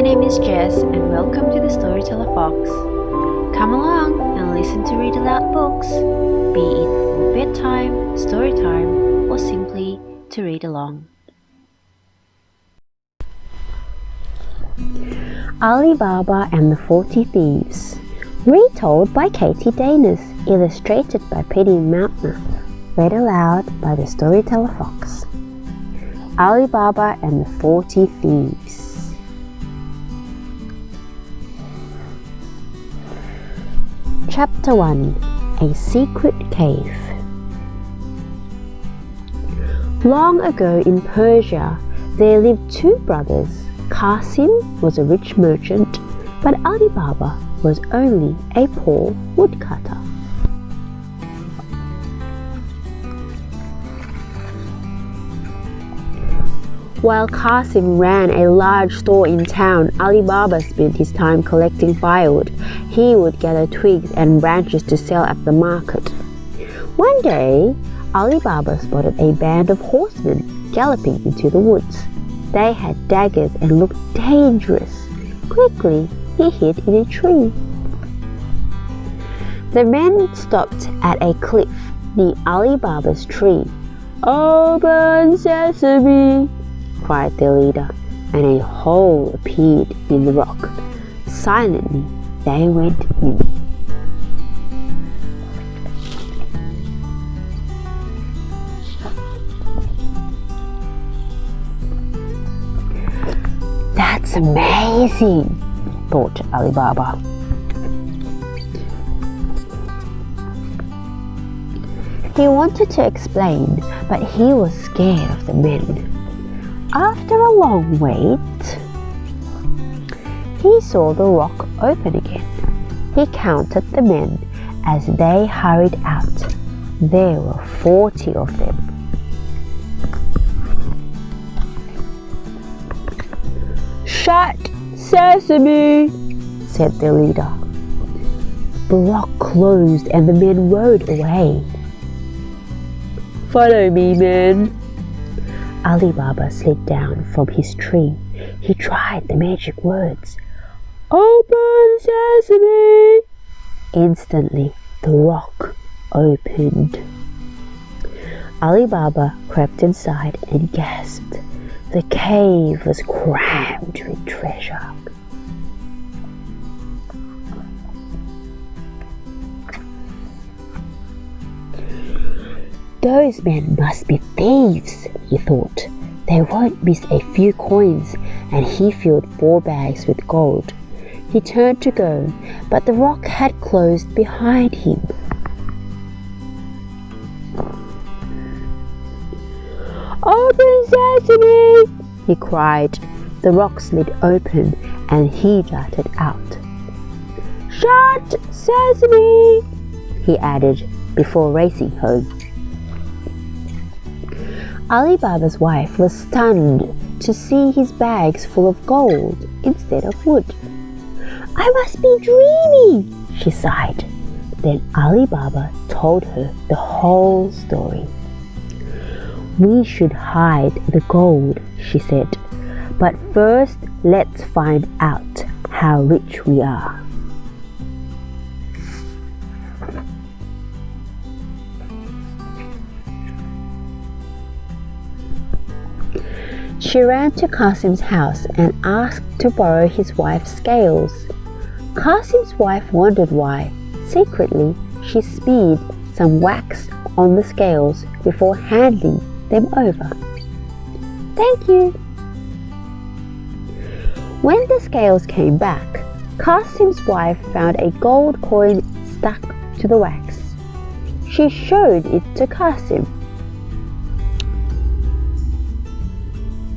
My name is Jess and welcome to the Storyteller Fox. Come along and listen to read aloud books, be it for bedtime, story time, or simply to read along. Alibaba and the 40 Thieves, retold by Katie Danis, illustrated by Penny Mountain, read aloud by the Storyteller Fox. Alibaba and the 40 Thieves. Chapter 1. A Secret Cave. Long ago in Persia, there lived two brothers. Qasim was a rich merchant, but Alibaba was only a poor woodcutter. While Qasim ran a large store in town, Alibaba spent his time collecting firewood. He would gather twigs and branches to sell at the market. One day, Alibaba spotted a band of horsemen galloping into the woods. They had daggers and looked dangerous. Quickly, he hid in a tree. The men stopped at a cliff near Alibaba's tree. "Open sesame!" cried their leader, and a hole appeared in the rock. Silently, they went in. "That's amazing," thought Alibaba. He wanted to explain, but he was scared of the men. After a long wait, he saw the rock open again. He counted the men as they hurried out. There were 40 of them. "Shut sesame!" said the leader. The rock closed and the men rode away. "Follow me, men." Alibaba slid down from his tree. He tried the magic words. "Open sesame!" Instantly, the rock opened. Alibaba crept inside and gasped. The cave was crammed with treasure. "Those men must be thieves," he thought. "They won't miss a few coins," and he filled 4 bags with gold. He turned to go, but the rock had closed behind him. "Open sesame!" he cried. The rock slid open and he darted out. "Shut sesame!" he added before racing home. Alibaba's wife was stunned to see his bags full of gold instead of wood. "I must be dreaming," she sighed. Then Alibaba told her the whole story. "We should hide the gold," she said. "But first, let's find out how rich we are." She ran to Qasim's house and asked to borrow his wife's scales. Qasim's wife wondered why. Secretly, she smeared some wax on the scales before handing them over. "Thank you." When the scales came back, Qasim's wife found a gold coin stuck to the wax. She showed it to Qasim.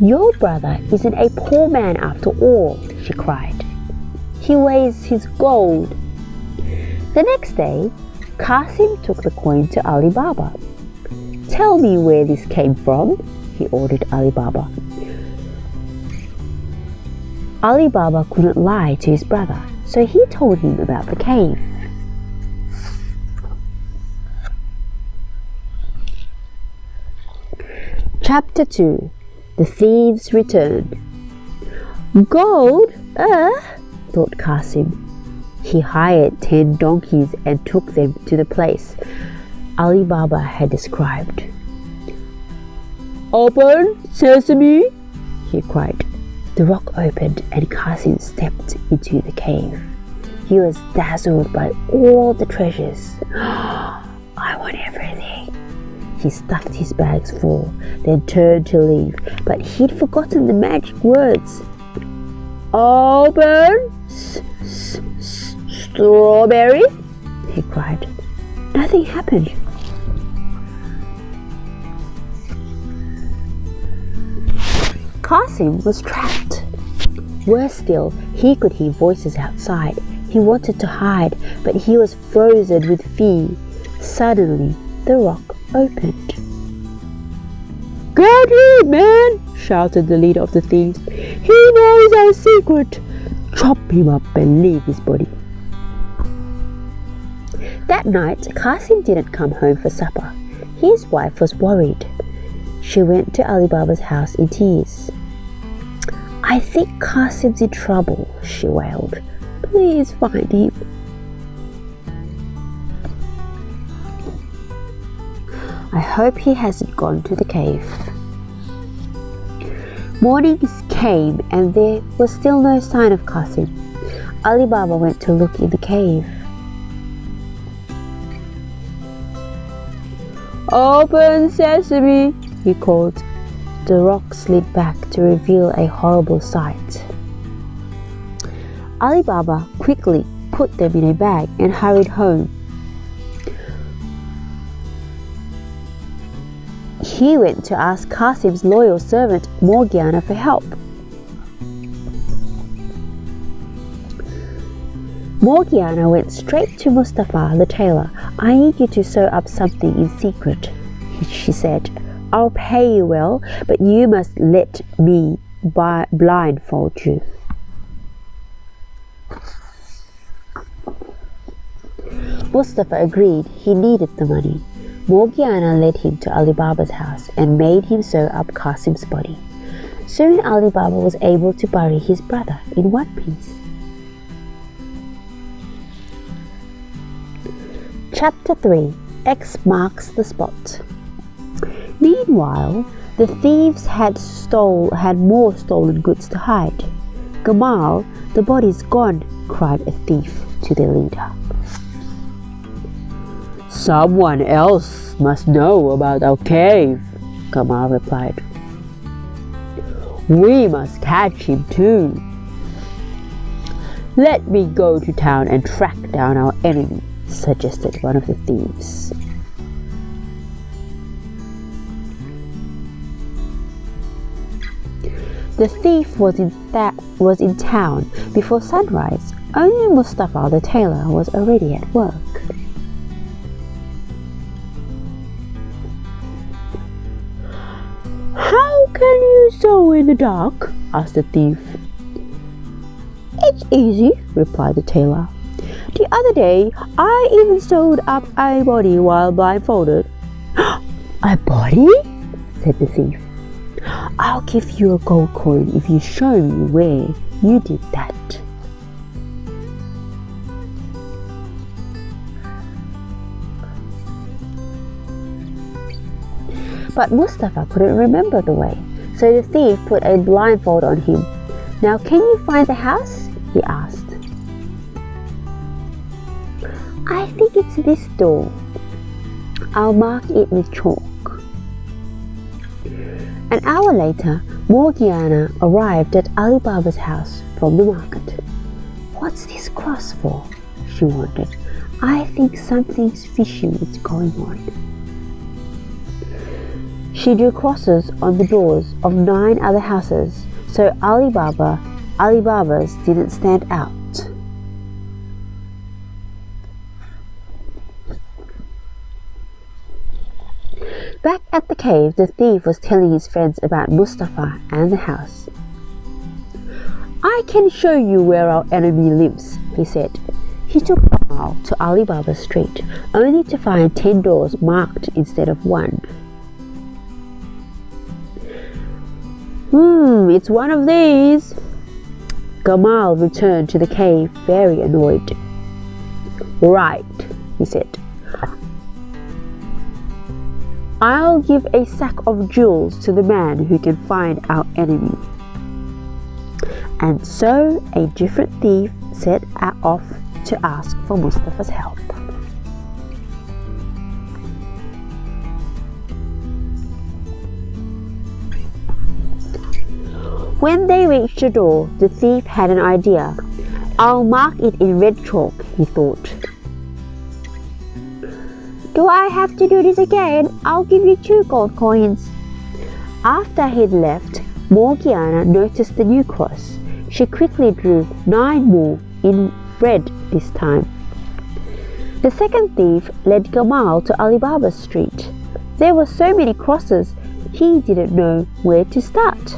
"Your brother isn't a poor man after all," she cried. "He weighs his gold." The next day, Qasim took the coin to Alibaba. "Tell me where this came from," he ordered Alibaba. Alibaba couldn't lie to his brother, so he told him about the cave. Chapter 2. The Thieves Returned. "Gold?" thought Qasim. He hired 10 donkeys and took them to the place Alibaba had described. "Open, sesame!" he cried. The rock opened and Qasim stepped into the cave. He was dazzled by all the treasures. "I want everything." He stuffed his bags full, then turned to leave, but he'd forgotten the magic words. "Open, strawberry!" he cried. Nothing happened. Qasim was trapped. Worse still, he could hear voices outside. He wanted to hide, but he was frozen with fear. Suddenly, the rock opened. "Get him, man!" shouted the leader of the thieves. "He knows our secret. Chop him up and leave his body." That night, Qasim didn't come home for supper. His wife was worried. She went to Alibaba's house in tears. "I think Qasim's in trouble," she wailed. "Please find him." "I hope he hasn't gone to the cave." Morning came and there was still no sign of Qasim. Alibaba went to look in the cave. "Open, sesame!" he called. The rock slid back to reveal a horrible sight. Alibaba quickly put them in a bag and hurried home. He went to ask Qasim's loyal servant Morgiana for help. Morgiana went straight to Mustafa the tailor. "I need you to sew up something in secret," she said. "I'll pay you well, but you must let me blindfold you." Mustafa agreed. He needed the money. Morgiana led him to Alibaba's house and made him sew up Qasim's body. Soon Alibaba was able to bury his brother in one piece. Chapter 3. X marks the spot. Meanwhile, the thieves had more stolen goods to hide. "Gamal, the body's gone," cried a thief to their leader. "Someone else must know about our cave," Gamal replied. "We must catch him too." "Let me go to town and track down our enemy," suggested one of the thieves. The thief was in town before sunrise. Only Mustafa the tailor was already at work. "How can you sew in the dark?" asked the thief. "It's easy," replied the tailor. "The other day, I even sewed up a body while blindfolded." "A body?" said the thief. "I'll give you a gold coin if you show me where you did that." But Mustafa couldn't remember the way, so the thief put a blindfold on him. "Now can you find the house?" he asked. "I think it's this door. I'll mark it with chalk." An hour later, Morgiana arrived at Alibaba's house from the market. "What's this cross for?" she wondered. "I think something's fishy is going on." She drew crosses on the doors of 9 other houses, so Alibaba's didn't stand out. Back at the cave, the thief was telling his friends about Mustafa and the house. "I can show you where our enemy lives," he said. He took a mile to Alibaba Street, only to find 10 doors marked instead of 1. "It's one of these." Gamal returned to the cave very annoyed. "Right," he said. "I'll give a sack of jewels to the man who can find our enemy." And so a different thief set off to ask for Mustafa's help. When they reached the door, the thief had an idea. "I'll mark it in red chalk," he thought. "Do I have to do this again? I'll give you 2 gold coins." After he'd left, Morgiana noticed the new cross. She quickly drew 9 more in red this time. The second thief led Gamal to Alibaba Street. There were so many crosses, he didn't know where to start.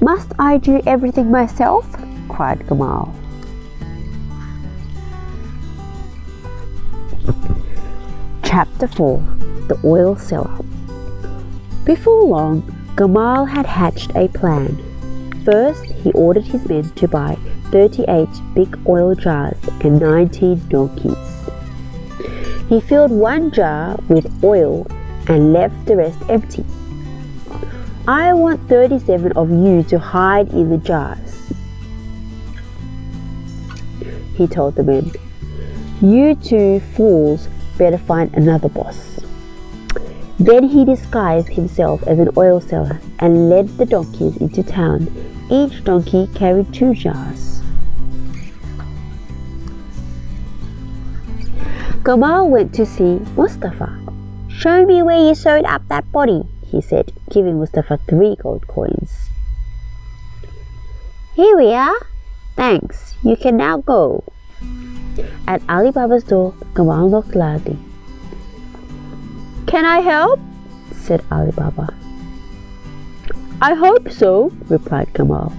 "Must I do everything myself?" cried Gamal. Chapter 4. The Oil Seller. Before long, Gamal had hatched a plan. First, he ordered his men to buy 38 big oil jars and 19 donkeys. He filled 1 jar with oil and left the rest empty. "I want 37 of you to hide in the jars," he told the men. "You 2 fools better find another boss." Then he disguised himself as an oil seller and led the donkeys into town. Each donkey carried 2 jars. Gamal went to see Mustafa. "Show me where you sewed up that body," he said, giving Mustafa 3 gold coins. "Here we are. Thanks, you can now go." At Alibaba's door, Gamal knocked loudly. "Can I help?" said Alibaba. "I hope so," replied Gamal.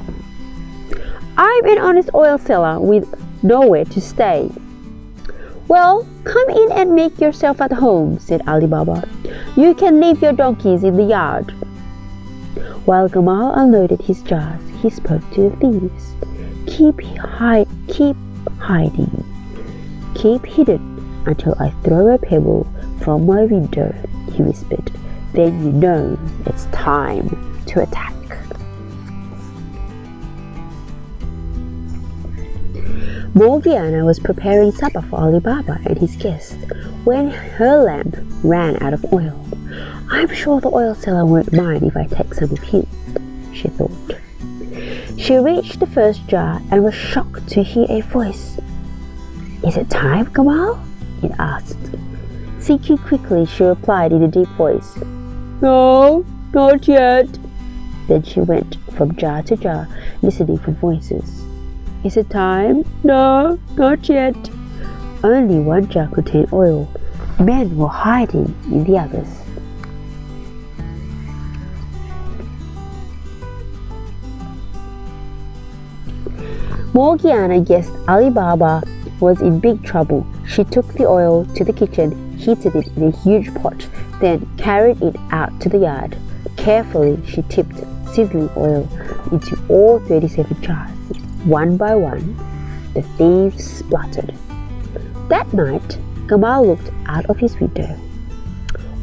"I'm an honest oil seller with nowhere to stay." "Well, come in and make yourself at home," said Alibaba. "You can leave your donkeys in the yard." While Gamal unloaded his jars, he spoke to the thieves. Keep hiding. Keep hidden until I throw a pebble from my window," he whispered. "Then you know it's time to attack." Morgiana was preparing supper for Alibaba and his guest when her lamp ran out of oil. "I'm sure the oil seller won't mind if I take some of his," she thought. She reached the first jar and was shocked to hear a voice. "Is it time, Gamal?" it asked. Thinking quickly, she replied in a deep voice, "No, not yet." Then she went from jar to jar, listening for voices. "Is it time?" "No, not yet." Only 1 jar contained oil. Men were hiding in the others. Morgiana guessed Alibaba was in big trouble. She took the oil to the kitchen, heated it in a huge pot, then carried it out to the yard. Carefully, she tipped sizzling oil into all 37 jars. One by one, the thieves spluttered. That night, Gamal looked out of his window.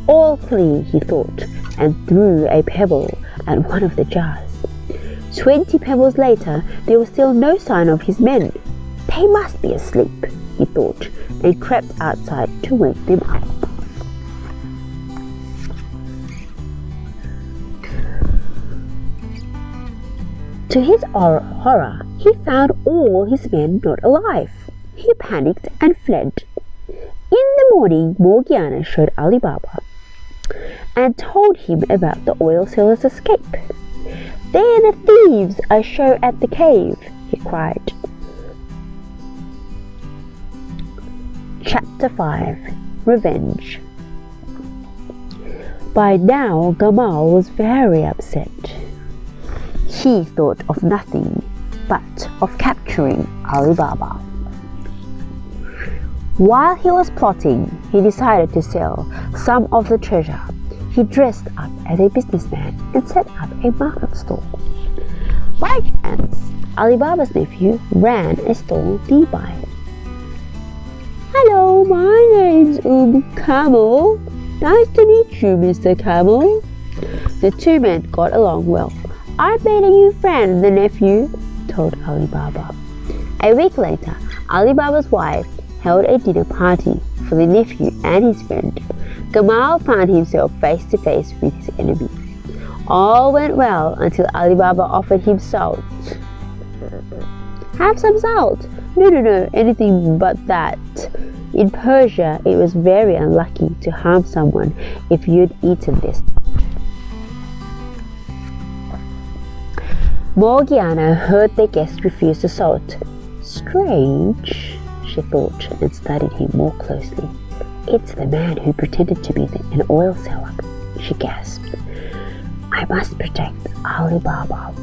"All clean," he thought, and threw a pebble at one of the jars. 20 pebbles later, there was still no sign of his men. "They must be asleep," he thought, and crept outside to wake them up. To his horror, he found all his men not alive. He panicked and fled. In the morning, Morgiana showed Alibaba and told him about the oil seller's escape. "They're the thieves I showed at the cave," he cried. Chapter 5. Revenge. By now, Gamal was very upset. He thought of nothing but of capturing Alibaba. While he was plotting, he decided to sell some of the treasure. He dressed up as a businessman and set up a market stall. By chance, Alibaba's nephew ran and stole nearby. Hello, my name's Camel. Nice to meet you, Mr. Camel. The two men got along well. I made a new friend, the nephew told Alibaba. A week later, Alibaba's wife held a dinner party for the nephew and his friend. Gamal found himself face to face with his enemy. All went well until Alibaba offered him salt. Have some salt? No, anything but that. In Persia, it was very unlucky to harm someone if you'd eaten this. Morgiana heard the guest refuse the salt. Strange, she thought, and studied him more closely. It's the man who pretended to be an oil seller, she gasped. I must protect Alibaba.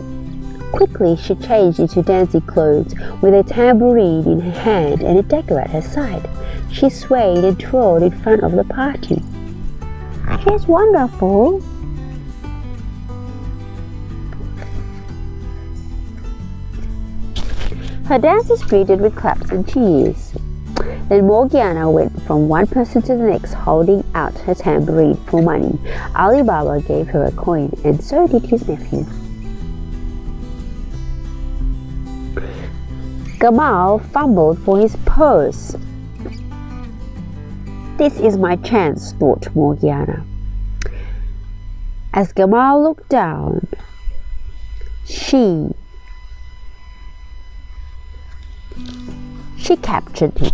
Quickly, she changed into dancing clothes with a tambourine in her hand and a dagger at her side. She swayed and twirled in front of the party. She's wonderful. Her dance was greeted with claps and cheers. Then Morgiana went from one person to the next holding out her tambourine for money. Alibaba gave her a coin and so did his nephew. Gamal fumbled for his purse. This is my chance, thought Morgiana. As Gamal looked down, she captured him.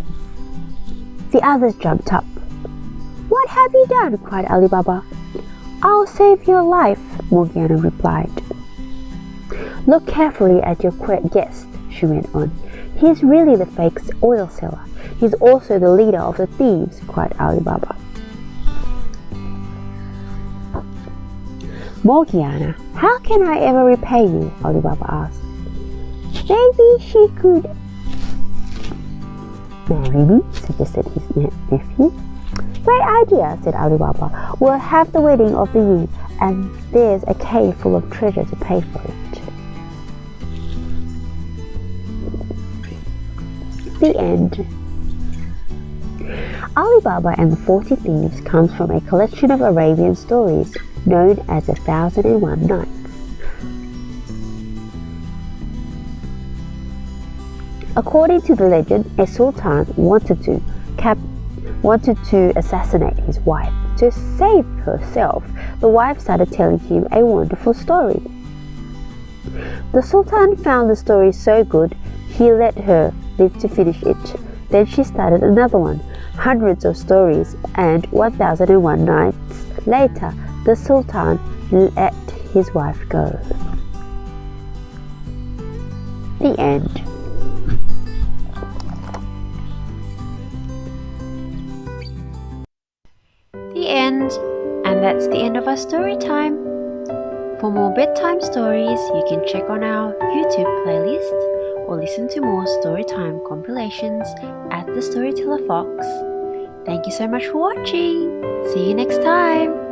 The others jumped up. What have you done? Cried Alibaba. I'll save your life, Morgiana replied. Look carefully at your guest, she went on. He's really the fake oil seller. He's also the leader of the thieves, cried Alibaba. Morgiana, how can I ever repay you? Alibaba asked. Maybe she could marry me, suggested his nephew. Great idea, said Alibaba. We'll have the wedding of the year, and there's a cave full of treasure to pay for it. The end. Alibaba and the 40 Thieves comes from a collection of Arabian stories known as 1001 Nights. According to the legend, a sultan wanted to assassinate his wife. To save herself, the wife started telling him a wonderful story. The sultan found the story so good, he let her live to finish it. Then she started another one, hundreds of stories, and 1001 nights later, the sultan let his wife go. The end. The end. And that's the end of our story time. For more bedtime stories, you can check on our YouTube playlist or listen to more storytime compilations at the Storyteller Fox. Thank you so much for watching. See you next time.